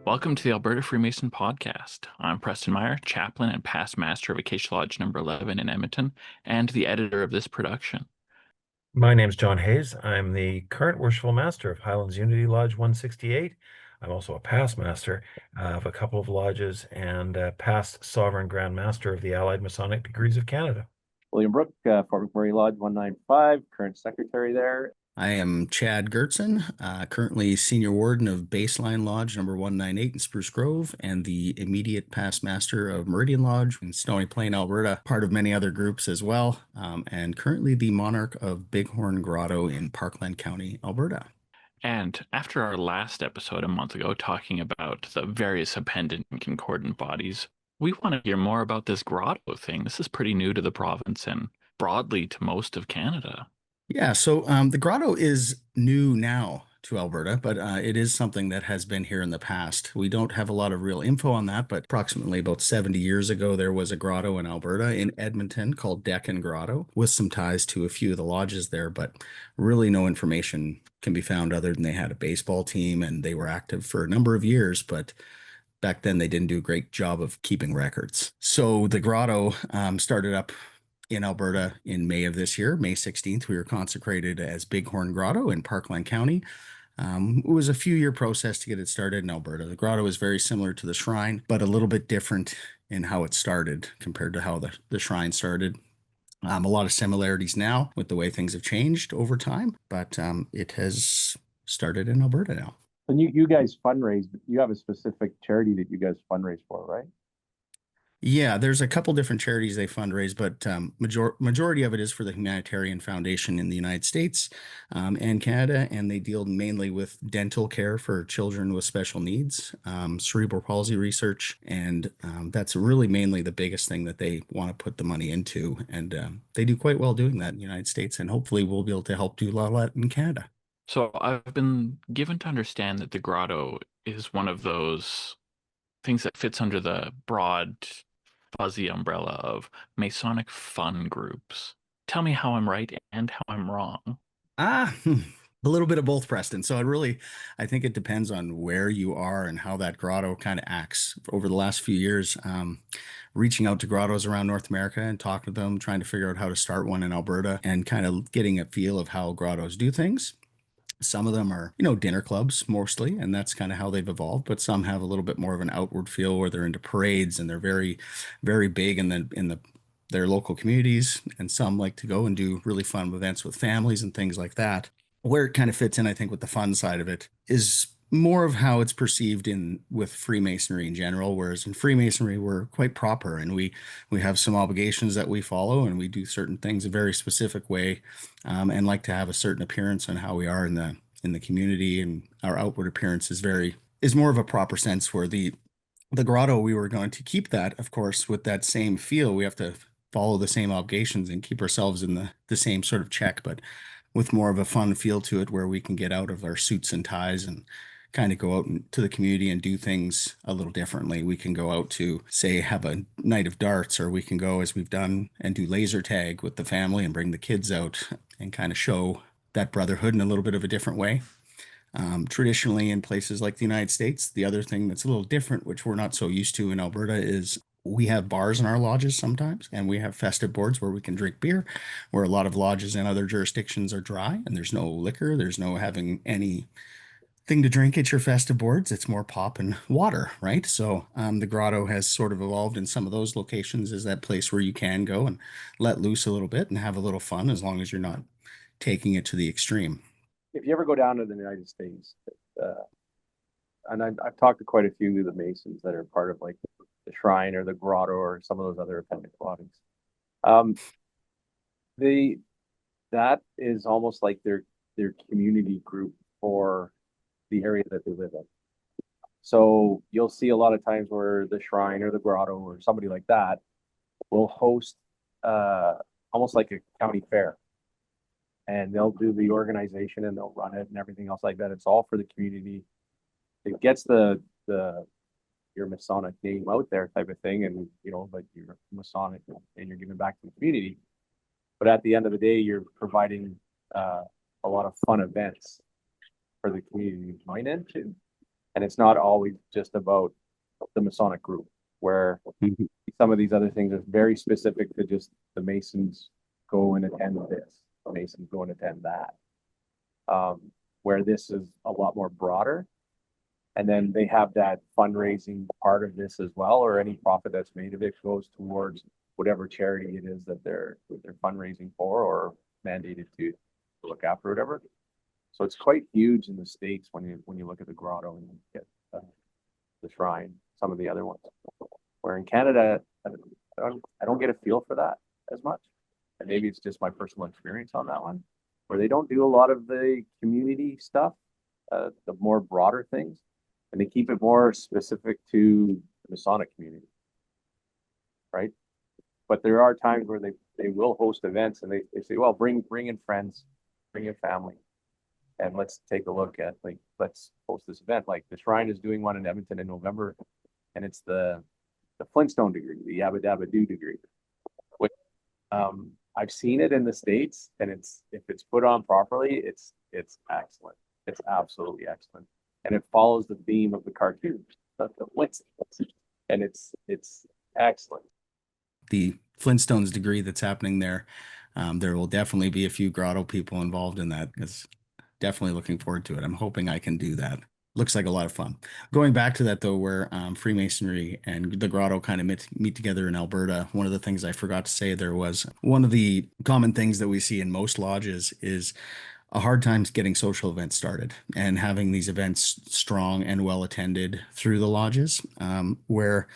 Welcome to the Alberta Freemason podcast. I'm Preston Meyer, chaplain and past master of Acacia Lodge number 11 in Edmonton, and the editor of this production. My name's John Hayes. I'm the current worshipful master of Highlands Unity Lodge 168. I'm also a past master of a couple of lodges and past sovereign grand master of the Allied Masonic Degrees of Canada. William Brook, Fort McMurray Lodge 195, current secretary there. I am Chad Gjertsen, currently senior warden of Baseline Lodge number 198 in Spruce Grove, and the immediate past master of Meridian Lodge in Stony Plain, Alberta, part of many other groups as well, and currently the monarch of Bighorn Grotto in Parkland County, Alberta. And after our last episode a month ago talking about the various appendant and concordant bodies, we want to hear more about this grotto thing. This is pretty new to the province and broadly to most of Canada. Yeah, so the grotto is new now to Alberta, but it is something that has been here in the past. We don't have a lot of real info on that, but approximately about 70 years ago, there was a grotto in Alberta in Edmonton called Deccan Grotto, with some ties to a few of the lodges there, but really no information can be found other than they had a baseball team and they were active for a number of years, but back then they didn't do a great job of keeping records. So the grotto started up in Alberta in May of this year, May 16th. We were consecrated as Bighorn Grotto in Parkland County. It was a few-year process to get it started in Alberta. The grotto is very similar to the shrine, but a little bit different in how it started compared to how the shrine started. A lot of similarities now with the way things have changed over time, but it has started in Alberta now. And you guys fundraise, you have a specific charity that you guys fundraise for, right? Yeah, there's a couple different charities they fundraise, but majority of it is for the Humanitarian Foundation in the United States and Canada, and they deal mainly with dental care for children with special needs, cerebral palsy research, and that's really mainly the biggest thing that they want to put the money into, and they do quite well doing that in the United States, and hopefully we'll be able to help do a lot of that in Canada. So I've been given to understand that the grotto is one of those things that fits under the broad, fuzzy umbrella of Masonic fun groups. Tell me how I'm right and how I'm wrong. A little bit of both, Preston. So I think it depends on where you are and how that grotto kind of acts. Over the last few years, reaching out to grottos around North America and talking to them, trying to figure out how to start one in Alberta and kind of getting a feel of how grottos do things. Some of them are, dinner clubs mostly, and that's kind of how they've evolved. But some have a little bit more of an outward feel where they're into parades and they're very, very big in their local communities. And some like to go and do really fun events with families and things like that. Where it kind of fits in, I think, with the fun side of it is more of how it's perceived with Freemasonry in general. Whereas in Freemasonry, we're quite proper and we have some obligations that we follow and we do certain things a very specific way, and like to have a certain appearance on how we are in the community, and our outward appearance is more of a proper sense. Where the grotto, we were going to keep that, of course, with that same feel. We have to follow the same obligations and keep ourselves in the same sort of check, but with more of a fun feel to it, where we can get out of our suits and ties and kind of go out to the community and do things a little differently. We can go out to, say, have a night of darts, or we can go, as we've done, and do laser tag with the family and bring the kids out and kind of show that brotherhood in a little bit of a different way. Traditionally, in places like the United States, the other thing that's a little different, which we're not so used to in Alberta, is we have bars in our lodges sometimes, and we have festive boards where we can drink beer, where a lot of lodges in other jurisdictions are dry and there's no liquor, there's no having any thing to drink at your festive boards. It's more pop and water, right? So the grotto has sort of evolved in some of those locations as that place where you can go and let loose a little bit and have a little fun, as long as you're not taking it to the extreme. If you ever go down to the United States, and I've talked to quite a few of the Masons that are part of like the Shrine or the Grotto or some of those other appendant bodies. That is almost like their community group for the area that they live in. So you'll see a lot of times where the Shrine or the Grotto or somebody like that will host almost like a county fair. And they'll do the organization and they'll run it and everything else like that. It's all for the community. It gets your Masonic name out there type of thing, and like you're Masonic and you're giving back to the community. But at the end of the day, you're providing a lot of fun events for the community to join into. And it's not always just about the Masonic group, where some of these other things are very specific to just the Masons go and attend this, the Masons go and attend that. Where this is a lot more broader. And then they have that fundraising part of this as well, or any profit that's made of it goes towards whatever charity it is that they're fundraising for or mandated to look after, whatever. So it's quite huge in the States when you look at the grotto and you get the shrine, some of the other ones. Where in Canada, I don't get a feel for that as much. And maybe it's just my personal experience on that one, where they don't do a lot of the community stuff, the more broader things, and they keep it more specific to the Masonic community, right? But there are times where they will host events and they say, well, bring in friends, bring in family, and let's take a look at, like, let's host this event. Like the Shrine is doing one in Edmonton in November, and it's the Flintstone degree, the Yabba Dabba Doo degree, which I've seen it in the States, and if it's put on properly, it's excellent. It's absolutely excellent. And it follows the theme of the cartoon, the Flintstones, and it's excellent. The Flintstones degree that's happening there, there will definitely be a few grotto people involved in that. It's definitely looking forward to it. I'm hoping I can do that. Looks like a lot of fun. Going back to that though, where Freemasonry and the grotto kind of meet together in Alberta, one of the things I forgot to say there was one of the common things that we see in most lodges is a hard time getting social events started and having these events strong and well attended through the lodges, where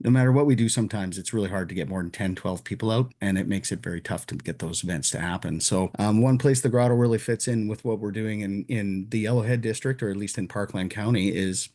no matter what we do, sometimes it's really hard to get more than 10, 12 people out, and it makes it very tough to get those events to happen. So one place the grotto really fits in with what we're doing in the Yellowhead district, or at least in Parkland County, is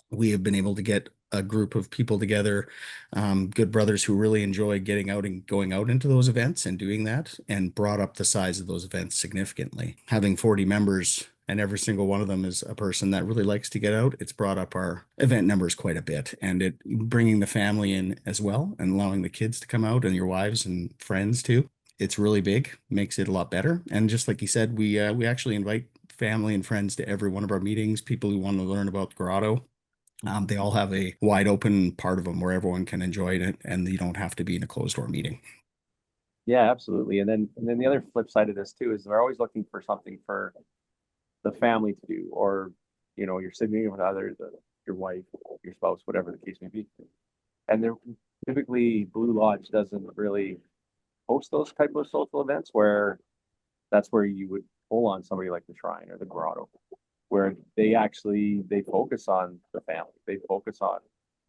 we have been able to get a group of people together, good brothers who really enjoy getting out and going out into those events and doing that, and brought up the size of those events significantly. Having 40 members and every single one of them is a person that really likes to get out, it's brought up our event numbers quite a bit, and it bringing the family in as well and allowing the kids to come out and your wives and friends too. It's really big, makes it a lot better. And just like you said, we actually invite family and friends to every one of our meetings, people who want to learn about grotto. They all have a wide open part of them where everyone can enjoy it, and you don't have to be in a closed door meeting. Yeah, absolutely. And then the other flip side of this too is they're always looking for something for the family to do, or your significant other, your wife, your spouse, whatever the case may be. And they're typically Blue Lodge doesn't really host those type of social events where that's where you would pull on somebody like the Shrine or the Grotto, where they focus on the family, they focus on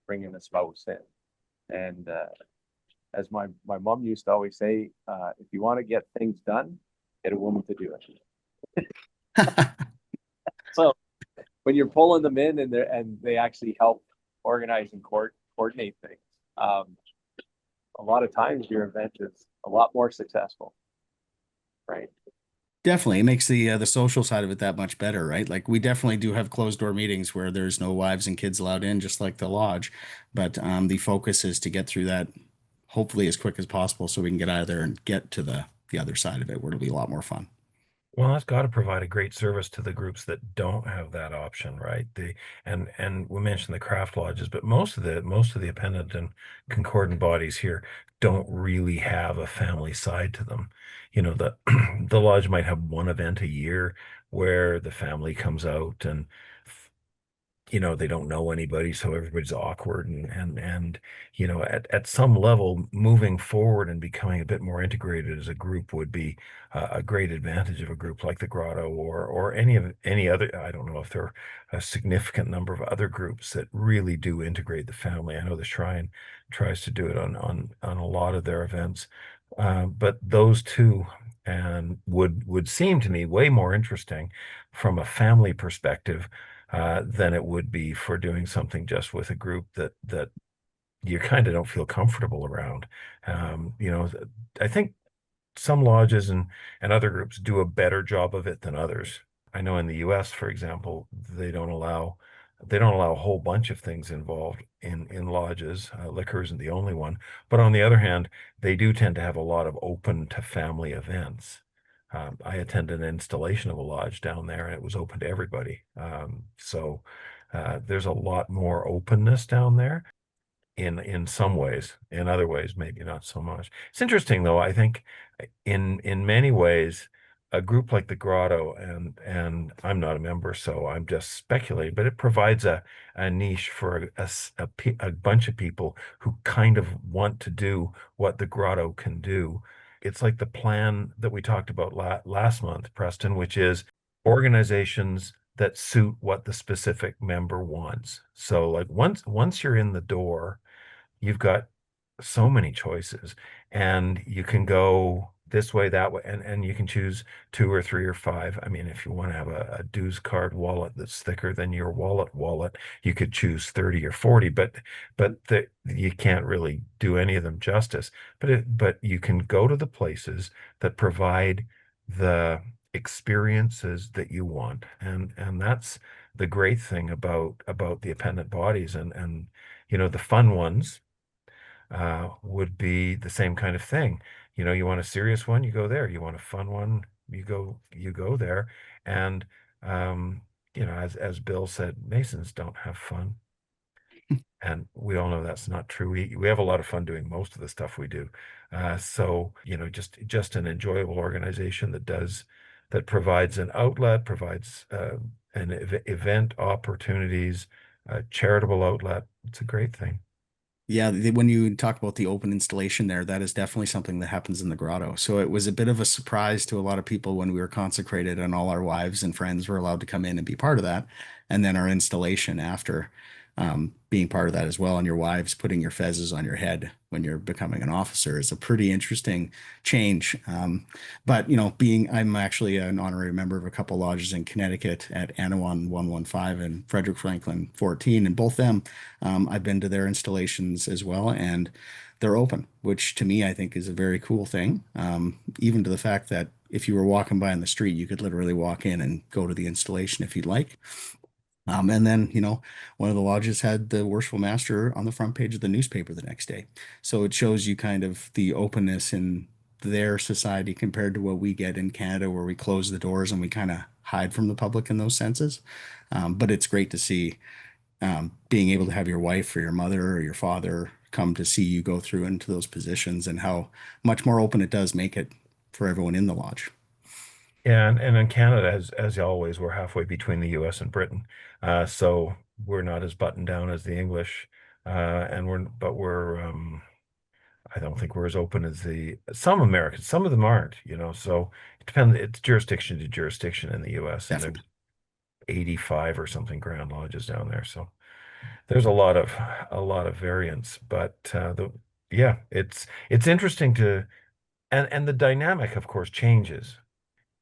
bringing the spouse in. And as my mom used to always say, if you want to get things done, get a woman to do it. So when you're pulling them in and they actually help organize and coordinate things, a lot of times your event is a lot more successful, right? Definitely, it makes the social side of it that much better, right? Like we definitely do have closed door meetings where there's no wives and kids allowed in, just like the lodge. But the focus is to get through that hopefully as quick as possible, so we can get out of there and get to the other side of it, where it'll be a lot more fun. Well, that's got to provide a great service to the groups that don't have that option, right? And we mentioned the craft lodges, but most of the appendant and concordant bodies here don't really have a family side to them. The the lodge might have one event a year where the family comes out, and they don't know anybody, so everybody's awkward, and at some level, moving forward and becoming a bit more integrated as a group would be a great advantage of a group like the Grotto, or any other. I don't know if there are a significant number of other groups that really do integrate the family. I know the Shrine tries to do it on a lot of their events, but those two and would seem to me way more interesting from a family perspective than it would be for doing something just with a group that you kind of don't feel comfortable around. I think some lodges and other groups do a better job of it than others. I know in the US, for example, they don't allow a whole bunch of things involved in lodges. Liquor isn't the only one, but on the other hand, they do tend to have a lot of open to family events. I attended an installation of a lodge down there, and it was open to everybody. So There's a lot more openness down there in some ways. In other ways, maybe not so much. It's interesting though. I think in many ways, a group like the Grotto, and I'm not a member, so I'm just speculating, but it provides a niche for a bunch of people who kind of want to do what the Grotto can do. It's like the plan that we talked about last month, Preston, which is organizations that suit what the specific member wants. So like once you're in the door, you've got so many choices, and you can go this way, that way, and you can choose two or three or five. I mean, if you want to have a dues card wallet that's thicker than your wallet, you could choose 30 or 40, but you can't really do any of them justice. But you can go to the places that provide the experiences that you want, and that's the great thing about the appendant bodies, and the fun ones would be the same kind of thing. You want a serious one, you go there. You want a fun one, you go there. And as Bill said, Masons don't have fun. And we all know that's not true. We have a lot of fun doing most of the stuff we do. So, just an enjoyable organization that provides an outlet, provides an event opportunities, charitable outlet. It's a great thing. Yeah, when you talk about the open installation there, that is definitely something that happens in the grotto. So it was a bit of a surprise to a lot of people when we were consecrated and all our wives and friends were allowed to come in and be part of that. And then our installation after being part of that as well. And your wives putting your fezzes on your head when you're becoming an officer is a pretty interesting change. But, I'm actually an honorary member of a couple lodges in Connecticut at Anawan 115 and Frederick Franklin 14. And both them, I've been to their installations as well. And they're open, which to me, I think is a very cool thing. Even to the fact that if you were walking by on the street, you could literally walk in and go to the installation if you'd like. And then, one of the lodges had the worshipful master on the front page of the newspaper the next day. So it shows you kind of the openness in their society compared to what we get in Canada, where we close the doors and we kind of hide from the public in those senses. But it's great to see being able to have your wife or your mother or your father come to see you go through into those positions and how much more open it does make it for everyone in the lodge. Yeah, and in Canada, as always, we're halfway between the U.S. and Britain, so we're not as buttoned down as the English, and I don't think we're as open as the some Americans. Some of them aren't, So it depends. It's jurisdiction to jurisdiction in the U.S., and there's Definitely. 85 or something Grand Lodges down there, so there's a lot of variance. But yeah, it's interesting and the dynamic, of course, changes.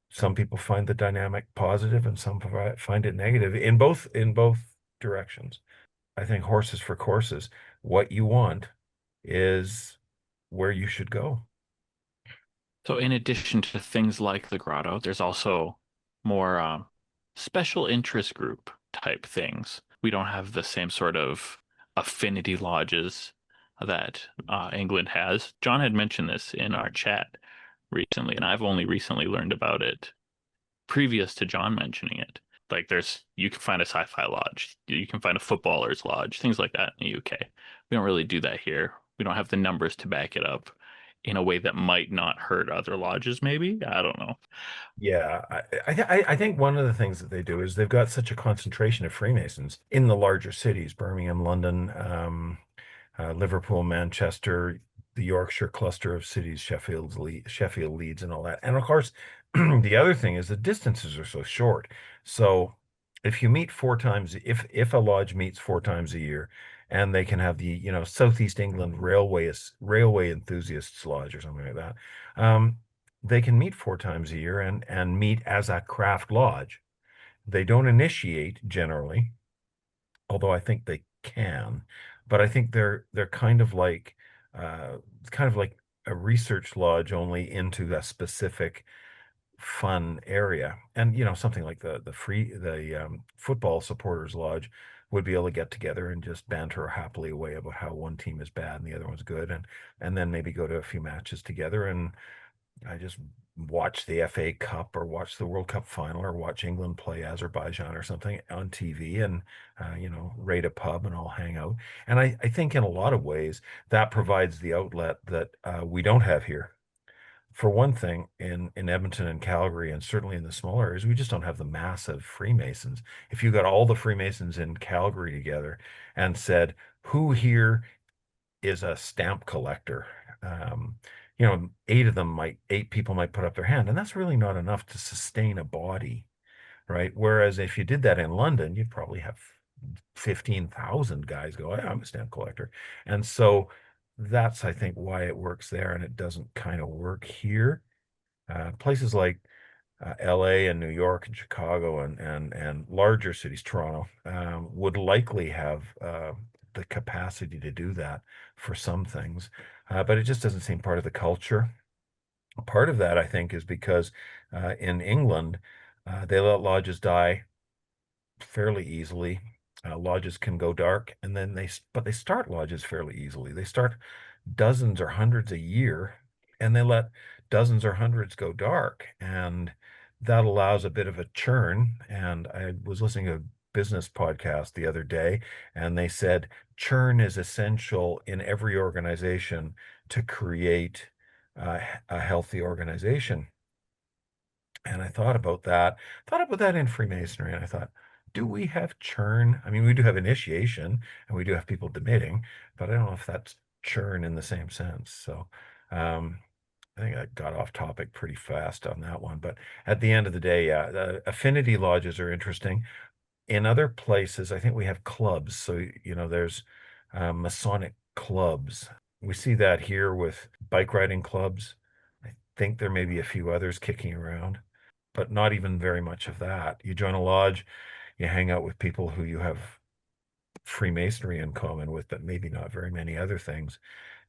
Some people find the dynamic positive and some find it negative in both directions. I think horses for courses. What you want is where you should go. So in addition to things like the grotto, there's also more special interest group type things. We don't have the same sort of affinity lodges that England has. John had mentioned this in our chat recently, and I've only recently learned about it previous to John mentioning it. Like you can find a sci-fi lodge, you can find a footballer's lodge, things like that in the UK. We don't really do that here. We don't have the numbers to back it up in a way that might not hurt other lodges, maybe. I don't know. Yeah, I think one of the things that they do is they've got such a concentration of Freemasons in the larger cities, Birmingham, London, Liverpool, Manchester, the Yorkshire cluster of cities, Sheffield, Leeds, and all that. And of course, the other thing is the distances are so short. So if you meet four times, if a lodge meets four times a year, and they can have the Southeast England Railway Enthusiasts Lodge or something like that, they can meet four times a year and meet as a craft lodge. They don't initiate generally, although I think they can, but I think they're kind of like a research lodge only into a specific fun area. And something like the football supporters lodge would be able to get together and just banter happily away about how one team is bad and the other one's good, and then maybe go to a few matches together. And I just watch the FA Cup or watch the World Cup final or watch England play Azerbaijan or something on TV and, raid a pub and all hang out. And I think in a lot of ways that provides the outlet that we don't have here. For one thing, in Edmonton and Calgary, and certainly in the smaller areas, we just don't have the massive Freemasons. If you got all the Freemasons in Calgary together and said, who here is a stamp collector? Um, 8 people might put up their hand, and that's really not enough to sustain a body, right? Whereas if you did that in London, you'd probably have 15,000 guys go, I'm a stamp collector. And so that's, I think, why it works there and it doesn't kind of work here. Places like LA and New York and Chicago and larger cities, Toronto, would likely have the capacity to do that for some things, but it just doesn't seem part of the culture. Part of that, I think, is because in England, they let lodges die fairly easily. Lodges can go dark, and then but they start lodges fairly easily. They start dozens or hundreds a year, and they let dozens or hundreds go dark, and that allows a bit of a churn. And I was listening to a business podcast the other day, and they said churn is essential in every organization to create a healthy organization. And I thought about that in Freemasonry, and I thought, do we have churn? I mean, we do have initiation and we do have people demitting, but I don't know if that's churn in the same sense. So I think I got off topic pretty fast on that one. But at the end of the day, yeah, the affinity lodges are interesting. In other places, I think we have clubs. So, there's Masonic clubs. We see that here with bike riding clubs. I think there may be a few others kicking around, but not even very much of that. You join a lodge, you hang out with people who you have Freemasonry in common with, but maybe not very many other things.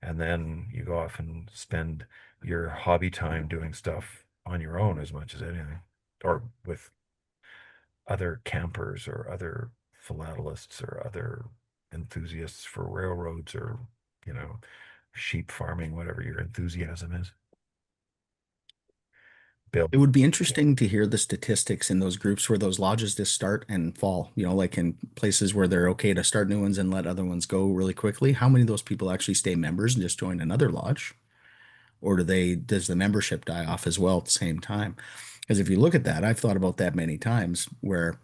And then you go off and spend your hobby time doing stuff on your own as much as anything, or with other campers or other philatelists or other enthusiasts for railroads or, sheep farming, whatever your enthusiasm is. Bill. It would be interesting to hear the statistics in those groups where those lodges just start and fall, like in places where they're okay to start new ones and let other ones go really quickly. How many of those people actually stay members and just join another lodge? Or does the membership die off as well at the same time? Because if you look at that, I've thought about that many times where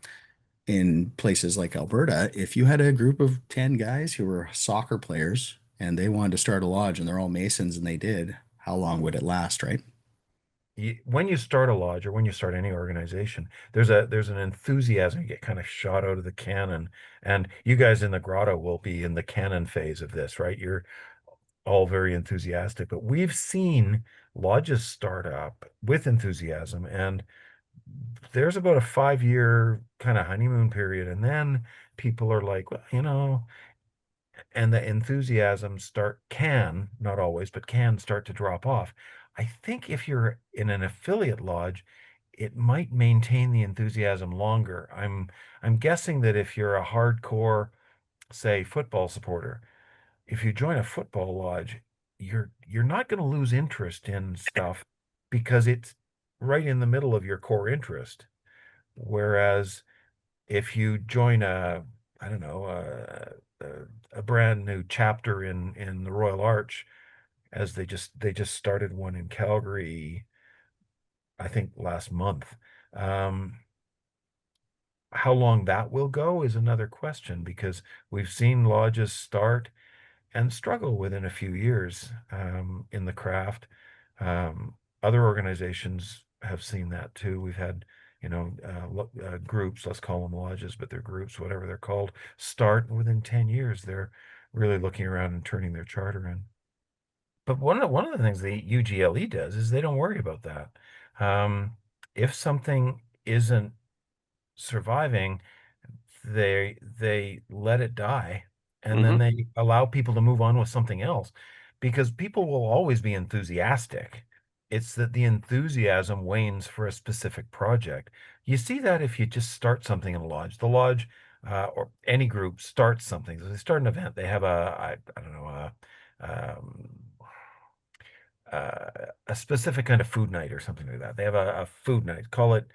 in places like Alberta, if you had a group of 10 guys who were soccer players and they wanted to start a lodge and they're all Masons and they did, how long would it last, right? When you start a lodge or when you start any organization, there's an enthusiasm. You get kind of shot out of the cannon, and you guys in the grotto will be in the cannon phase of this, right? You're all very enthusiastic, but we've seen lodges start up with enthusiasm, and there's about a 5-year kind of honeymoon period, and then people are like, well, and the enthusiasm can, not always, but can start to drop off. I think if you're in an affiliate lodge, it might maintain the enthusiasm longer. I'm guessing that if you're a hardcore, say, football supporter, if you join a football lodge, you're not going to lose interest in stuff because it's right in the middle of your core interest. Whereas if you join I don't know, a brand new chapter in the Royal Arch, as they just started one in Calgary, I think last month. How long that will go is another question because we've seen lodges start and struggle within a few years in the craft. Other organizations have seen that too. We've had, groups, let's call them lodges, but they're groups, whatever they're called, start within 10 years. They're really looking around and turning their charter in. But one of the things the UGLE does is they don't worry about that. If something isn't surviving, they let it die, and then they allow people to move on with something else, because people will always be enthusiastic. It's that the enthusiasm wanes for a specific project. You see that if you just start something in a lodge. The lodge or any group starts something. So they start an event. They have I don't know, a specific kind of food night or something like that. They have a food night. Call it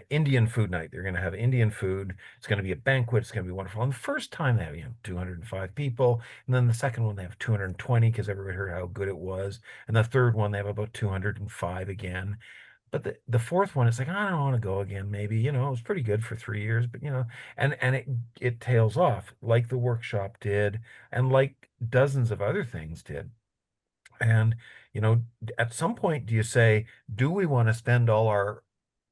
Indian food night. They're going to have Indian food. It's going to be a banquet. It's going to be wonderful. And the first time they have 205 people, and then the second one they have 220 because everybody heard how good it was, and the third one they have about 205 again. But the fourth one, it's like, I don't want to go again. Maybe, it was pretty good for 3 years, but and it tails off like the workshop did, and like dozens of other things did. And, at some point, do you say, do we want to spend all our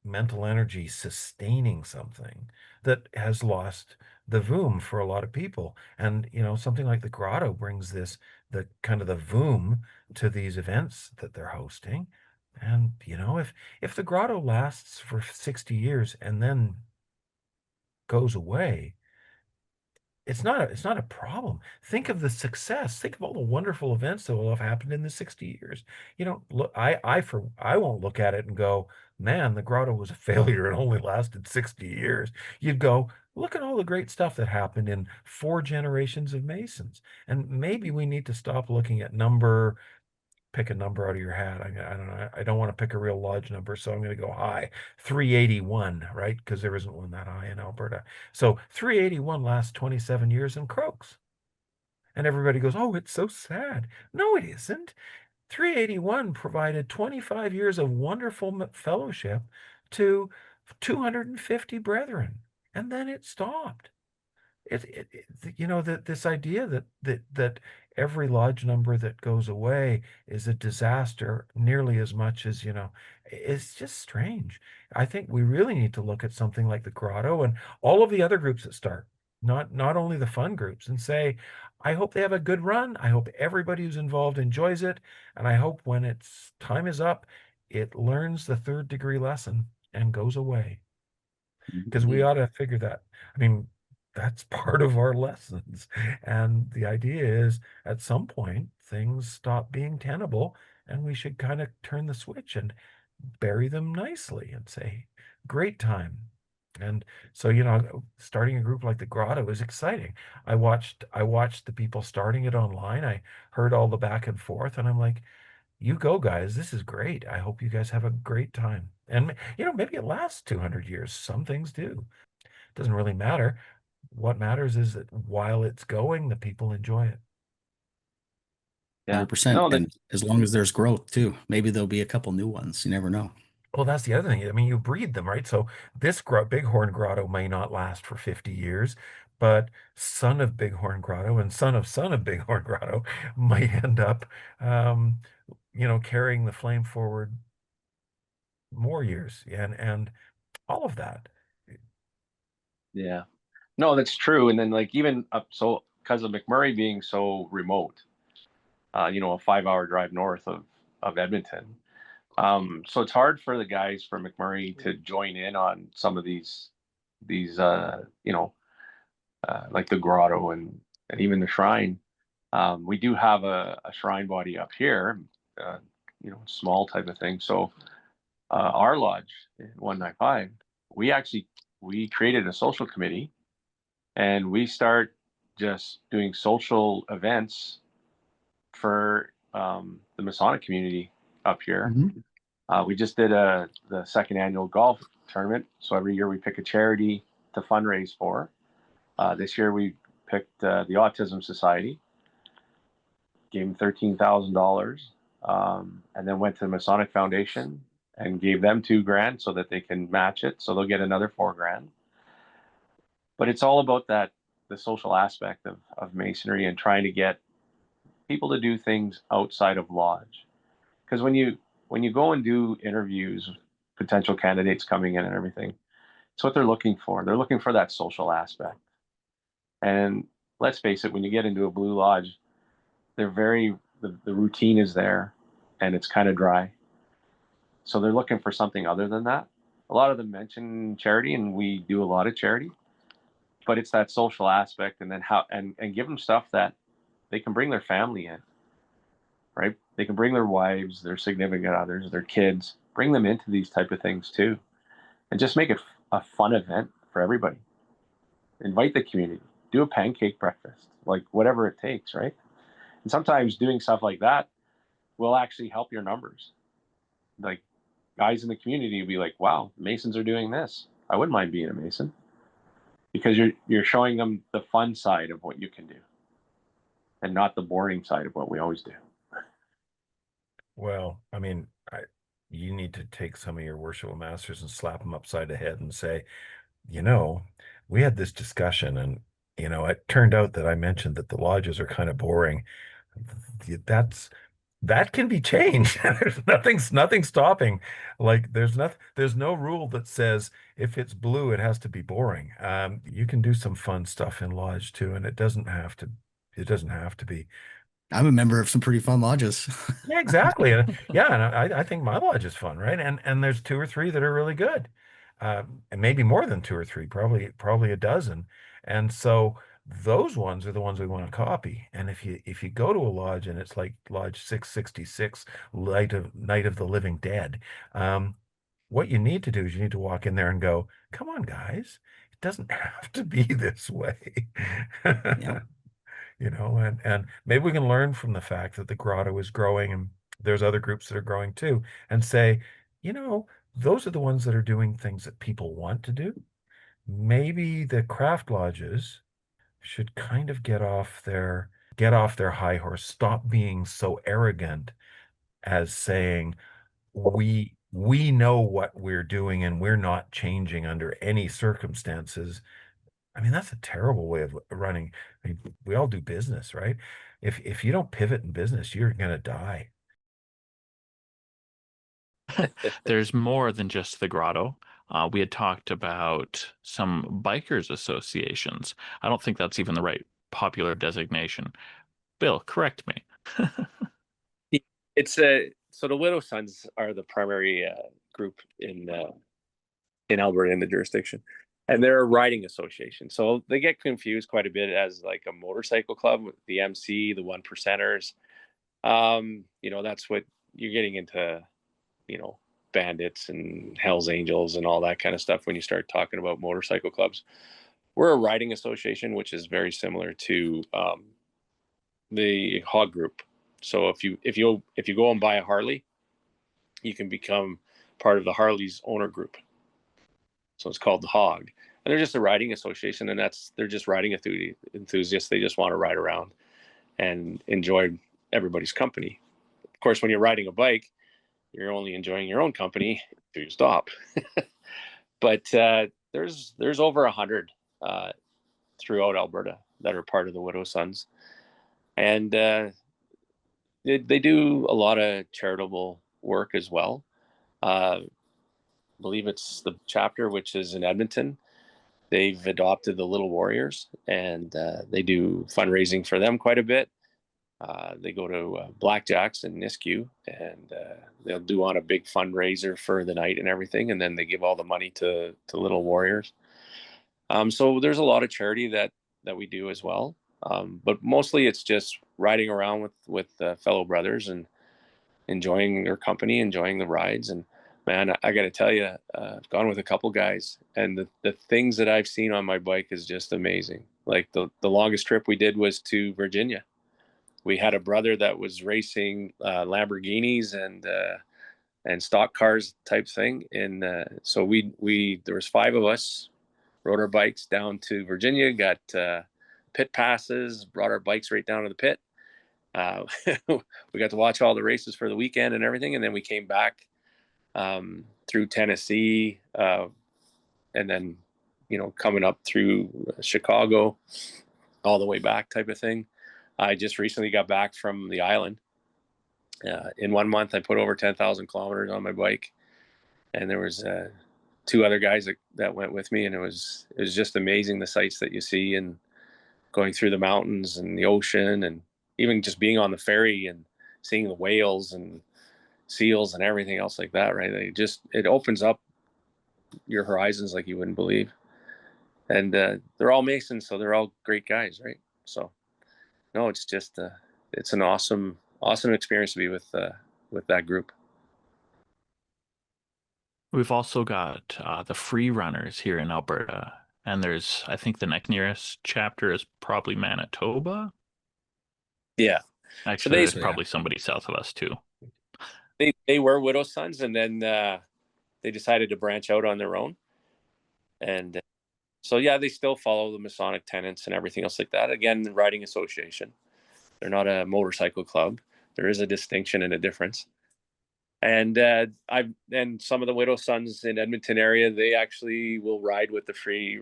mental energy sustaining something that has lost the voom for a lot of people? And, something like the Grotto brings the kind of the voom to these events that they're hosting. And, if the Grotto lasts for 60 years and then goes away, it's not a problem. Think of the success. Think of all the wonderful events that will have happened in the 60 years. Look, I won't look at it and go, man, the Grotto was a failure. It only lasted 60 years. You'd go, look at all the great stuff that happened in 4 generations of Masons. And maybe we need to stop looking at pick a number out of your hat. I don't know. I don't want to pick a real lodge number, so I'm going to go high. 381, right? Because there isn't one that high in Alberta. So 381 lasts 27 years and croaks. And everybody goes, oh, it's so sad. No, it isn't. 381 provided 25 years of wonderful fellowship to 250 brethren. And then it stopped. This idea that every lodge number that goes away is a disaster nearly as much as, it's just strange. I think we really need to look at something like the Grotto and all of the other groups that start, not only the fun groups, and say, I hope they have a good run. I hope everybody who's involved enjoys it. And I hope when its time is up, it learns the 3rd degree lesson and goes away. Because we ought to figure that. I mean, that's part of our lessons. And the idea is at some point things stop being tenable and we should kind of turn the switch and bury them nicely and say, great time. And so, starting a group like the Grotto is exciting. I watched the people starting it online. I heard all the back and forth and I'm like, you go guys, this is great. I hope you guys have a great time. And maybe it lasts 200 years. Some things do. It doesn't really matter. What matters is that while it's going, the people enjoy it. Yeah. 100%. No, And as long as there's growth too, maybe there'll be a couple new ones. You never know. Well, that's the other thing. I mean, you breed them, right? So this Bighorn Grotto may not last for 50 years, but son of Bighorn Grotto and son of Bighorn Grotto might end up, carrying the flame forward more years and all of that. yeah. No, that's true. And then like even up, so because of McMurray being so remote, a 5-hour drive north of Edmonton. So it's hard for the guys from McMurray to join in on some of these like the Grotto and even the Shrine. We do have a shrine body up here, small type of thing. So our lodge, 195, we created a social committee and we start just doing social events for the Masonic community up here. We just did the 2nd annual golf tournament. So every year we pick a charity to fundraise for. This year we picked the Autism Society, gave them $13,000, and then went to the Masonic Foundation and gave them $2,000 so that they can match it. So they'll get another $4,000. But it's all about the social aspect of Masonry and trying to get people to do things outside of lodge. Because when you go and do interviews, potential candidates coming in and everything, it's what they're looking for. They're looking for that social aspect. And let's face it, when you get into a blue lodge, the routine is there and it's kind of dry. So they're looking for something other than that. A lot of them mention charity, and we do a lot of charity, but it's that social aspect, and then and give them stuff that they can bring their family in, right? They can bring their wives, their significant others, their kids, bring them into these type of things too, and just make it a fun event for everybody. Invite the community, do a pancake breakfast, like whatever it takes, right? And sometimes doing stuff like that, will actually help your numbers. Like guys in the community will be like, wow, Masons are doing this. I wouldn't mind being a Mason, because you're showing them the fun side of what you can do and not the boring side of what we always do. Well, I mean, you need to take some of your worshipful masters and slap them upside the head and say, you know, we had this discussion, and it turned out that I mentioned that the lodges are kind of boring. That can be changed. There's nothing stopping. Like there's no rule that says if it's blue, it has to be boring. You can do some fun stuff in lodge too, and it doesn't have to be. I'm a member of some pretty fun lodges. Yeah, exactly. And I think my lodge is fun, right? And there's two or three that are really good. And maybe more than two or three, probably a dozen. And so those ones are the ones we want to copy. And if you go to a lodge and it's like Lodge 666, Night of the Living Dead, what you need to do is you need to walk in there and go, come on, guys, it doesn't have to be this way. Yeah. And maybe we can learn from the fact that the grotto is growing and there's other groups that are growing too, and say, those are the ones that are doing things that people want to do. Maybe the craft lodges should kind of get off their high horse, stop being so arrogant as saying, we know what we're doing and we're not changing under any circumstances. I mean, that's a terrible way of running. I mean, we all do business, right? If you don't pivot in business, you're going to die. There's more than just the grotto. We had talked about some bikers associations. I don't think that's even the right popular designation. Bill, correct me. It's so the Widow Sons are the primary group in Alberta, in the jurisdiction, and they're a riding association. So they get confused quite a bit as like a motorcycle club with the MC, the one percenters. That's what you're getting into, bandits and Hell's Angels and all that kind of stuff when you start talking about motorcycle clubs. We're a riding association, which is very similar to the Hog Group. So if you go and buy a Harley, you can become part of the Harley's owner group. So it's called the Hog, and they're just a riding association, and they're just riding enthusiasts. They just want to ride around and enjoy everybody's company. Of course, when you're riding a bike, you're only enjoying your own company until you stop. But there's over 100 throughout Alberta that are part of the Widow Sons, and they do a lot of charitable work as well. I believe it's the chapter, which is in Edmonton. They've adopted the Little Warriors, and they do fundraising for them quite a bit. They go to Blackjacks in Nisku, and they'll do on a big fundraiser for the night and everything, and then they give all the money to Little Warriors. So there's a lot of charity that we do as well. But mostly it's just riding around with fellow brothers and enjoying their company, enjoying the rides. And man, I got to tell you, I've gone with a couple guys, and the things that I've seen on my bike is just amazing. Like the longest trip we did was to Virginia. We had a brother that was racing Lamborghinis and stock cars type thing. And so there was 5 of us, rode our bikes down to Virginia, got pit passes, brought our bikes right down to the pit. We got to watch all the races for the weekend and everything. And then we came back through Tennessee, and then, coming up through Chicago, all the way back type of thing. I just recently got back from the island. In 1 month, I put over 10,000 kilometers on my bike, and there was 2 other guys that went with me, and it was just amazing, the sights that you see, and going through the mountains and the ocean, and even just being on the ferry and seeing the whales and seals and everything else like that, right? It opens up your horizons like you wouldn't believe. And they're all Masons, so they're all great guys, right? So no, it's just it's an awesome experience to be with that group. We've also got the free runners here in Alberta, and I think the next nearest chapter is probably Manitoba. Yeah, Actually, there's So, yeah. probably somebody south of us too. They were widow sons, and then they decided to branch out on their own. And so, yeah, they still follow the Masonic tenets and everything else like that. Again, the riding association. They're not a motorcycle club. There is a distinction and a difference. And and some of the widow sons in Edmonton area, they actually will ride with the free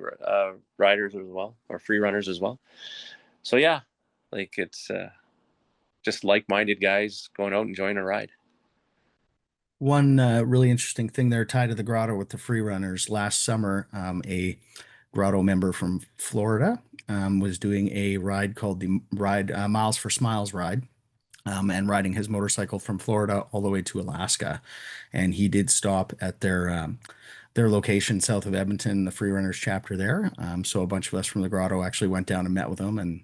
riders as well, or free runners as well. So yeah, like it's just like-minded guys going out and enjoying a ride. One really interesting thing there tied to the grotto with the free runners last summer, a grotto member from Florida was doing a ride called the Ride Miles for Smiles ride. And riding his motorcycle from Florida all the way to Alaska. And he did stop at their location south of Edmonton, the Free Runners chapter there. So a bunch of us from the grotto actually went down and met with him and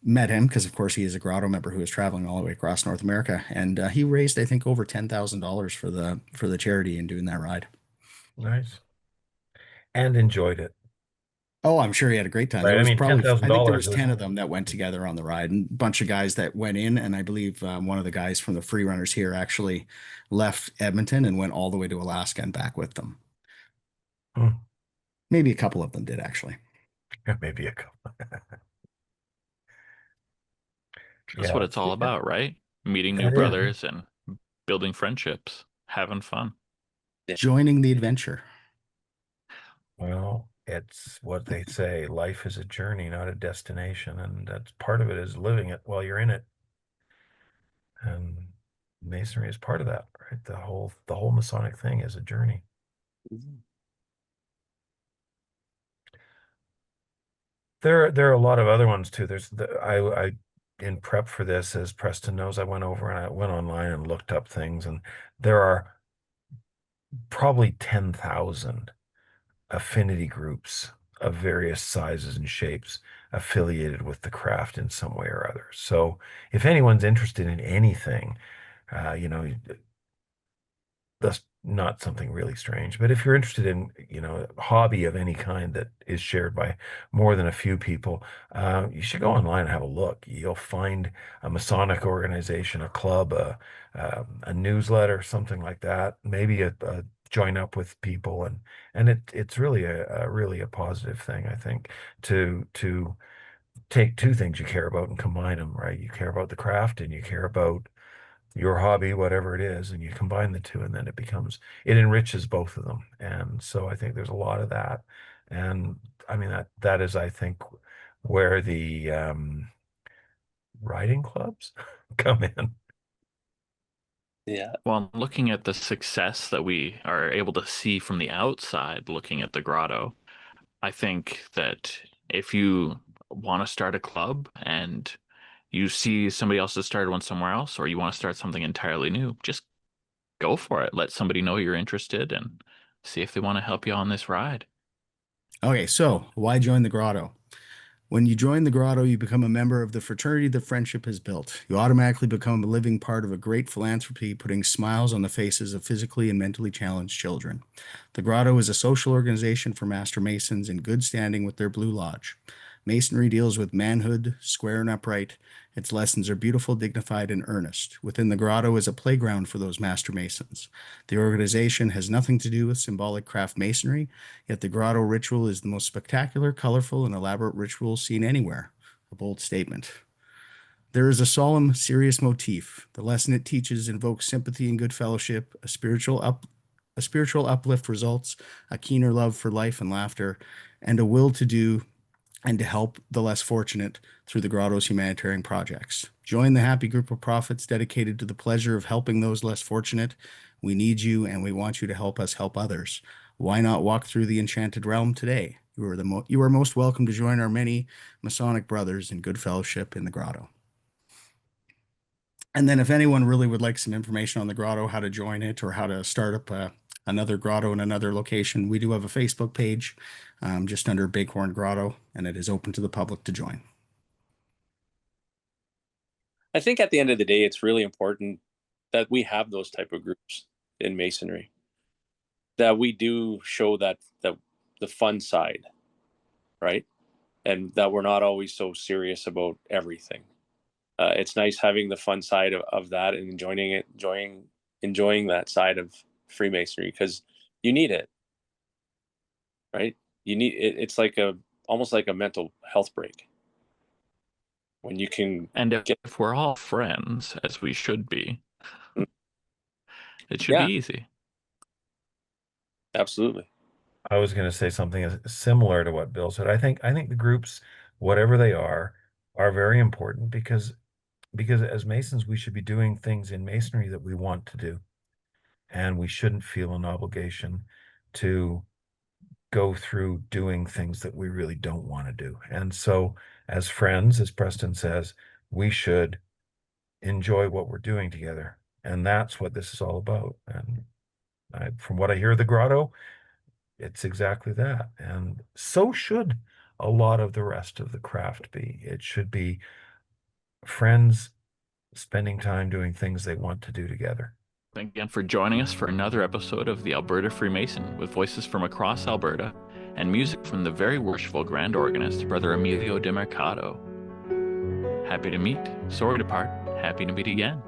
met him because, of course, he is a grotto member who is traveling all the way across North America. And he raised, I think, over $10,000 for the charity in doing that ride. Nice. And enjoyed it. Oh, I'm sure he had a great time. Right. There I was mean, probably, I think there $10,000 was 10 of them that went together on the ride, and a bunch of guys that went in. And I believe one of the guys from the free runners here actually left Edmonton and went all the way to Alaska and back with them. Maybe a couple of them did actually. Maybe a couple. That's what it's all about, right? Meeting new brothers and building friendships, having fun. Joining the adventure. Well, it's what they say, life is a journey, not a destination. And that's part of it is living it while you're in it. And Masonry is part of that, right? The whole Masonic thing is a journey. There are a lot of other ones too. I in prep for this, as Preston knows, I went over and I went online and looked up things, and there are probably 10,000 affinity groups of various sizes and shapes affiliated with the craft in some way or other. So if anyone's interested in anything, that's not something really strange. But if you're interested in, a hobby of any kind that is shared by more than a few people, you should go online and have a look. You'll find a Masonic organization, a club, a newsletter, something like that. Maybe a join up with people, and it's really a positive thing, I think, to take two things you care about and combine them, right? You care about the craft and you care about your hobby, whatever it is, and you combine the two, and then it enriches both of them. And so I think there's a lot of that. And I mean, that is, I think, where the riding clubs come in. Yeah. Well, looking at the success that we are able to see from the outside, looking at the grotto, I think that if you want to start a club and you see somebody else has started one somewhere else, or you want to start something entirely new, just go for it. Let somebody know you're interested and see if they want to help you on this ride. Okay, so why join the grotto? When you join the grotto, you become a member of the fraternity the friendship has built. You automatically become a living part of a great philanthropy, putting smiles on the faces of physically and mentally challenged children. The grotto is a social organization for Master Masons in good standing with their Blue Lodge. Masonry deals with manhood, square and upright. Its lessons are beautiful, dignified, and earnest. Within the grotto is a playground for those Master Masons. The organization has nothing to do with symbolic craft masonry, yet the grotto ritual is the most spectacular, colorful, and elaborate ritual seen anywhere. A bold statement. There is a solemn, serious motif. The lesson it teaches invokes sympathy and good fellowship. A spiritual uplift results, a keener love for life and laughter, and a will to do and to help the less fortunate through the grotto's humanitarian projects. Join the happy group of prophets dedicated to the pleasure of helping those less fortunate. We need you, and we want you to help us help others. Why not walk through the enchanted realm today? You are most welcome to join our many Masonic brothers in good fellowship in the grotto. And then if anyone really would like some information on the grotto, how to join it, or how to start up another grotto in another location, we do have a Facebook page just under Bighorn Grotto, and it is open to the public to join. I think at the end of the day, it's really important that we have those type of groups in Masonry, that we do show that the fun side, right? And that we're not always so serious about everything. it's nice having the fun side of that and enjoying that side of Freemasonry, because you need it, right? You need it. It's like almost like a mental health break when you can And get. if we're all friends, as we should be, it should Yeah, be easy. absolutely. I was going to say something similar to what Bill said. I think the groups, whatever they are very important because as Masons, we should be doing things in Masonry that we want to do, and we shouldn't feel an obligation to go through doing things that we really don't want to do. And so, as friends, as Preston says, we should enjoy what we're doing together, and that's what this is all about. And from what I hear of the grotto, it's exactly that. And so should a lot of the rest of the craft be. It should be friends spending time doing things they want to do together. Thank you again for joining us for another episode of the Alberta Freemason, with voices from across Alberta and music from the Very Worshipful Grand Organist, Brother Emilio De Mercato. Happy to meet, sorry to part, happy to meet again.